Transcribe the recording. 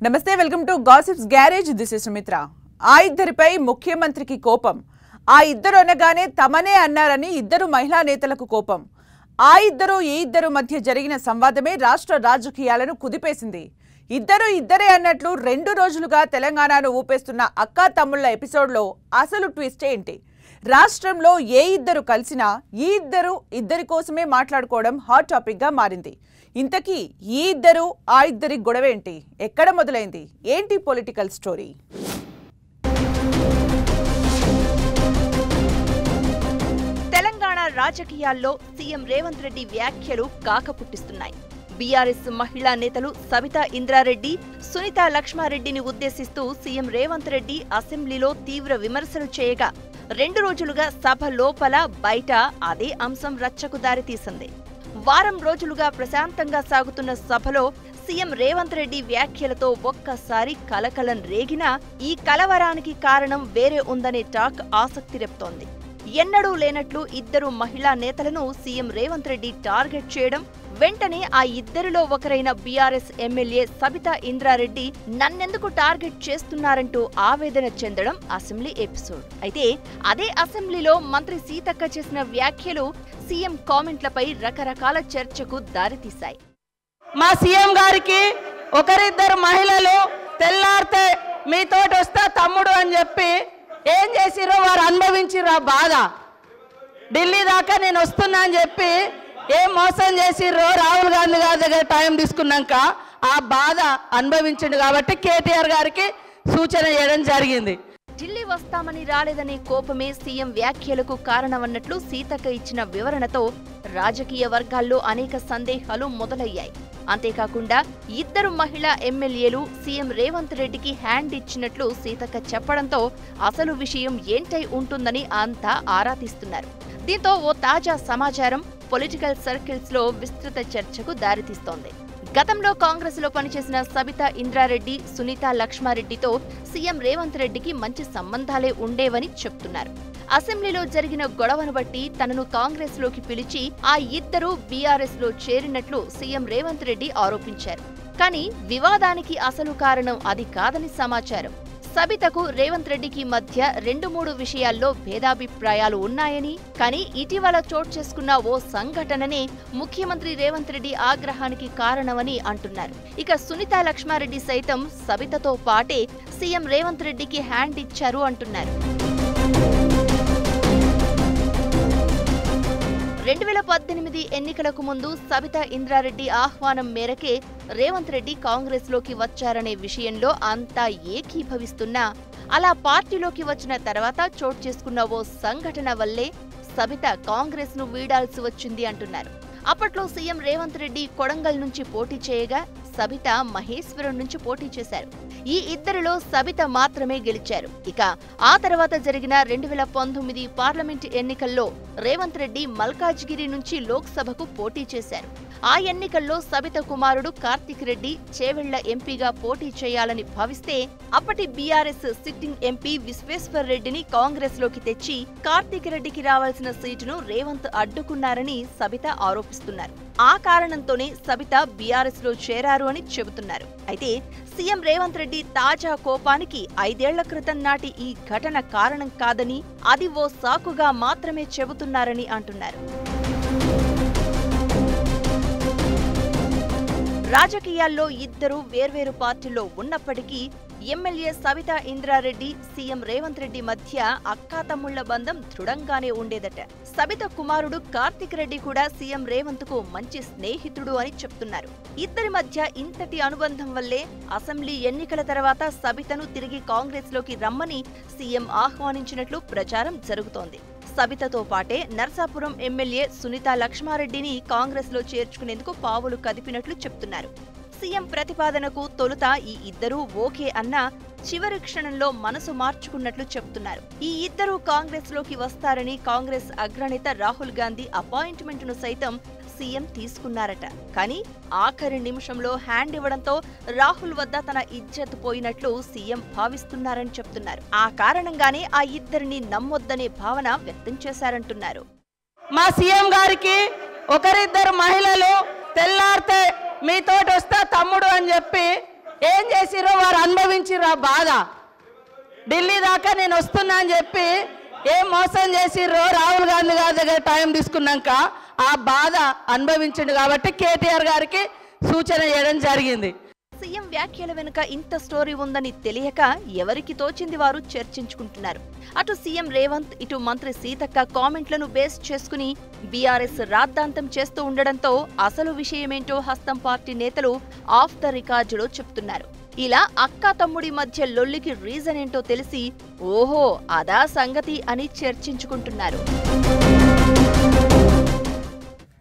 నమస్తే welcome to gossips garage this is Sumitra ఆ ఇద్దరిపై ముఖ్యమంత్రికి కోపం ఆ ఇద్దరు అనగానే తమనే అన్నారని ఇద్దరు మహిళా నేతలకు కోపం ఆ ఇద్దరు ఈ ఇద్దరు మధ్య జరిగిన సంవాదమే రాష్ట్ర రాజకీయాలను కుదిపేసింది ఇద్దరే అన్నట్లు 2 రోజులుగా తెలంగాణను ఊపేస్తున్న అక్కా తమ్ముళ్ల ఎపిసోడ్లో అసలు ట్విస్ట్ ఏంటి రాష్ట్రంలో ఏ ఇద్దరు కలిసినా ఈ ఇద్దరి కోసమే మాట్లాడుకోవడం హాట్ టాపిక్ గా మారింది ఇంతకీ ఈ ఇద్దరు ఆ ఇద్దరి గొడవేంటి ఎక్కడ మొదలైంది ఏంటి పొలిటికల్ స్టోరీ తెలంగాణ రాజకీయాల్లో సీఎం రేవంత్ రెడ్డి వ్యాఖ్యలు కాకపుట్టిస్తున్నాయి బీఆర్ఎస్ మహిళా నేతలు సబితా ఇంద్రారెడ్డి సునీతా లక్ష్మారెడ్డిని ఉద్దేశిస్తూ సీఎం రేవంత్ రెడ్డి అసెంబ్లీలో తీవ్ర విమర్శలు చేయగా 2 రోజులుగా సభ లోపల బయట అదే అంశం రచ్చకు దారితీసింది వారం రోజులుగా ప్రశాంతంగా సాగుతున్న సభలో సీఎం రేవంత్ రెడ్డి వ్యాఖ్యలతో ఒక్కసారి కలకలం రేగినా ఈ కలవరానికి కారణం వేరే ఉందనే టాక్ ఆసక్తి రేపుతోంది ఎన్నడూ లేనట్లు ఇద్దరు మహిళా నేతలను సీఎం రేవంత్ రెడ్డి టార్గెట్ చేయడం వెంటనే ఆ ఇద్దరిలో ఒకరైన బీఆర్ఎస్ ఎమ్మెల్యే సబితా ఇంద్రారెడ్డి నన్నెందుకు టార్గెట్ చేస్తున్నారంటూ ఆవేదన చెందడం అసెంబ్లీ ఎపిసోడ్ అయితే అదే అసెంబ్లీలో మంత్రి సీతక్క చేసిన వ్యాఖ్యలు సీఎం కామెంట్లపై రకరకాల చర్చకు దారితీశాయి మా సీఎం గారికి ఒకరిద్దరు మహిళలు తెల్లారితే మీతోటి వస్తా తమ్ముడు అని చెప్పి ఏం చేసిరో వారు అనుభవించిర్రు బాధ ఢిల్లీ దాకా నేను వస్తున్నా అని చెప్పి ఏం మోసం చేసిర్రో రాహుల్ గాంధీ గారి దగ్గర టైం తీసుకున్నాక ఆ బాధ అనుభవించిండు కాబట్టి కేటీఆర్ గారికి సూచన చేయడం జరిగింది ఢిల్లీ వస్తామని రాలేదనే కోపమే సీఎం వ్యాఖ్యలకు కారణమన్నట్లు సీతక్క ఇచ్చిన వివరణతో రాజకీయ వర్గాల్లో అనేక సందేహాలు మొదలయ్యాయి అంతేకాకుండా ఇద్దరు మహిళా ఎమ్మెల్యేలు సీఎం రేవంత్ రెడ్డికి హ్యాండ్ ఇచ్చినట్లు సీతక్క చెప్పడంతో అసలు విషయం ఏంటై ఉంటుందని అంతా ఆరా తీస్తున్నారు దీంతో ఓ తాజా సమాచారం పొలిటికల్ సర్కిల్స్ లో విస్తృత చర్చకు దారితీస్తోంది గతంలో కాంగ్రెస్ లో పనిచేసిన సబితా ఇంద్రారెడ్డి సునీతా లక్ష్మారెడ్డితో సీఎం రేవంత్ రెడ్డికి మంచి సంబంధాలే ఉండేవని చెప్తున్నారు అసెంబ్లీలో జరిగిన గొడవను బట్టి తనను కాంగ్రెస్ లోకి పిలిచి ఆ ఇద్దరు బీఆర్ఎస్ లో చేరినట్లు సీఎం రేవంత్ రెడ్డి ఆరోపించారు కానీ వివాదానికి అసలు కారణం అది కాదని సమాచారం సబితకు రేవంత్ రెడ్డికి మధ్య 2-3 విషయాల్లో భేదాభిప్రాయాలు ఉన్నాయని కానీ ఇటీవల చోటు చేసుకున్న ఓ సంఘటననే ముఖ్యమంత్రి రేవంత్ రెడ్డి ఆగ్రహానికి కారణమని అంటున్నారు ఇక సునీతా లక్ష్మారెడ్డి సైతం సబితతో పాటే సీఎం రేవంత్ రెడ్డికి హ్యాండ్ ఇచ్చారు అంటున్నారు 2018 ఎన్నికలకు ముందు సబితా ఇంద్రారెడ్డి ఆహ్వానం మేరకే రేవంత్ రెడ్డి కాంగ్రెస్ లోకి వచ్చారనే విషయంలో అంతా ఏకీభవిస్తున్నా అలా పార్టీలోకి వచ్చిన తర్వాత చోటు చేసుకున్న ఓ సంఘటన వల్లే సబిత కాంగ్రెస్ ను వీడాల్సి వచ్చింది అంటున్నారు అప్పట్లో సీఎం రేవంత్ రెడ్డి కొడంగల్ నుంచి పోటీ చేయగా సబిత మహేశ్వరం నుంచి పోటీ చేశారు ఈ ఇద్దరిలో సబిత మాత్రమే గెలిచారు ఇక ఆ తర్వాత జరిగిన 2019 పార్లమెంట్ ఎన్నికల్లో రేవంత్ రెడ్డి మల్కాజ్గిరి నుంచి లోక్సభకు పోటీ చేశారు ఆ ఎన్నికల్లో సబిత కుమారుడు కార్తిక్ రెడ్డి చేవెళ్ల ఎంపీగా పోటీ చేయాలని భావిస్తే అప్పటి బీఆర్ఎస్ సిట్టింగ్ ఎంపీ విశ్వేశ్వర్ రెడ్డిని కాంగ్రెస్ లోకి తెచ్చి కార్తిక్ రెడ్డికి రావాల్సిన సీటును రేవంత్ అడ్డుకున్నారని సబిత ఆరోపిస్తున్నారు ఆ కారణంతోనే సబిత బీఆర్ఎస్ లో చేరారు అని చెబుతున్నారు అయితే సీఎం రేవంత్ రెడ్డి తాజా కోపానికి 5 ఏళ్ల క్రితం నాటి ఈ ఘటన కారణం కాదని అది ఓ సాకుగా మాత్రమే చెబుతున్నారని అంటున్నారు రాజకీయాల్లో ఇద్దరు వేర్వేరు పార్టీల్లో ఉన్నప్పటికీ ఎమ్మెల్యే సబితా ఇంద్రారెడ్డి సీఎం రేవంత్ రెడ్డి మధ్య అక్కాతమ్ముళ్ల బంధం దృఢంగానే ఉండేదట సబిత కుమారుడు కార్తిక్ రెడ్డి కూడా సీఎం రేవంత్ కు మంచి స్నేహితుడు అని చెప్తున్నారు ఇద్దరి మధ్య ఇంతటి అనుబంధం వల్లే అసెంబ్లీ ఎన్నికల తర్వాత సబితను తిరిగి కాంగ్రెస్ లోకి రమ్మని సీఎం ఆహ్వానించినట్లు ప్రచారం జరుగుతోంది సబితతో పాటే నర్సాపురం ఎమ్మెల్యే సునీతా లక్ష్మారెడ్డిని కాంగ్రెస్ లో చేర్చుకునేందుకు పావులు కదిపినట్లు చెప్తున్నారు సీఎం ప్రతిపాదనకు తొలుత ఈ ఇద్దరూ ఓకే అన్నా చివరి క్షణంలో మనసు మార్చుకున్నట్లు చెప్తున్నారు ఈ ఇద్దరూ కాంగ్రెస్ లోకి వస్తారని కాంగ్రెస్ అగ్రనేత రాహుల్ గాంధీ అపాయింట్మెంట్ ను సైతం సీఎం తీసుకున్నారట కానీ ఆఖరి నిమిషంలో హ్యాండ్ ఇవ్వడంతో రాహుల్ వద్ద తన ఇజ్జత్ పోయినట్లు సీఎం భావిస్తున్నారని చెప్తున్నారు ఆ కారణంగానే ఆ ఇద్దరిని నమ్మొద్దనే భావన వ్యక్తం చేశారంటున్నారు మా సీఎం గారికి ఒకరిద్దరు మహిళలు తెల్లారితే మీతోటి వస్తా తమ్ముడు అని చెప్పి ఏం చేసిరో వారు అనుభవించిర్రు ఆ బాధ. ఢిల్లీ దాకా నేను వస్తున్నా అని చెప్పి ఏం మోసం చేసిర్రో రాహుల్ గాంధీ గారి దగ్గర టైం తీసుకున్నాక ఆ బాధ అనుభవించిండు కాబట్టి కేటీఆర్ గారికి సూచన చేయడం జరిగింది. సీఎం వ్యాఖ్యల వెనుక ఇంత స్టోరీ ఉందని తెలియక ఎవరికి తోచింది వారు చర్చించుకుంటున్నారు. అటు సీఎం రేవంత్, ఇటు మంత్రి సీతక్క కామెంట్లను బేస్ చేసుకుని బీఆర్ఎస్ రాద్ధాంతం చేస్తూ ఉండడంతో అసలు విషయమేంటో హస్తం పార్టీ నేతలు ఆఫ్ ద రికార్డులో చెప్తున్నారు. ఇలా అక్కా తమ్ముడి మధ్య లొల్లికి రీజన్ ఏంటో తెలిసి ఓహో అదా సంగతి అని చర్చించుకుంటున్నారు.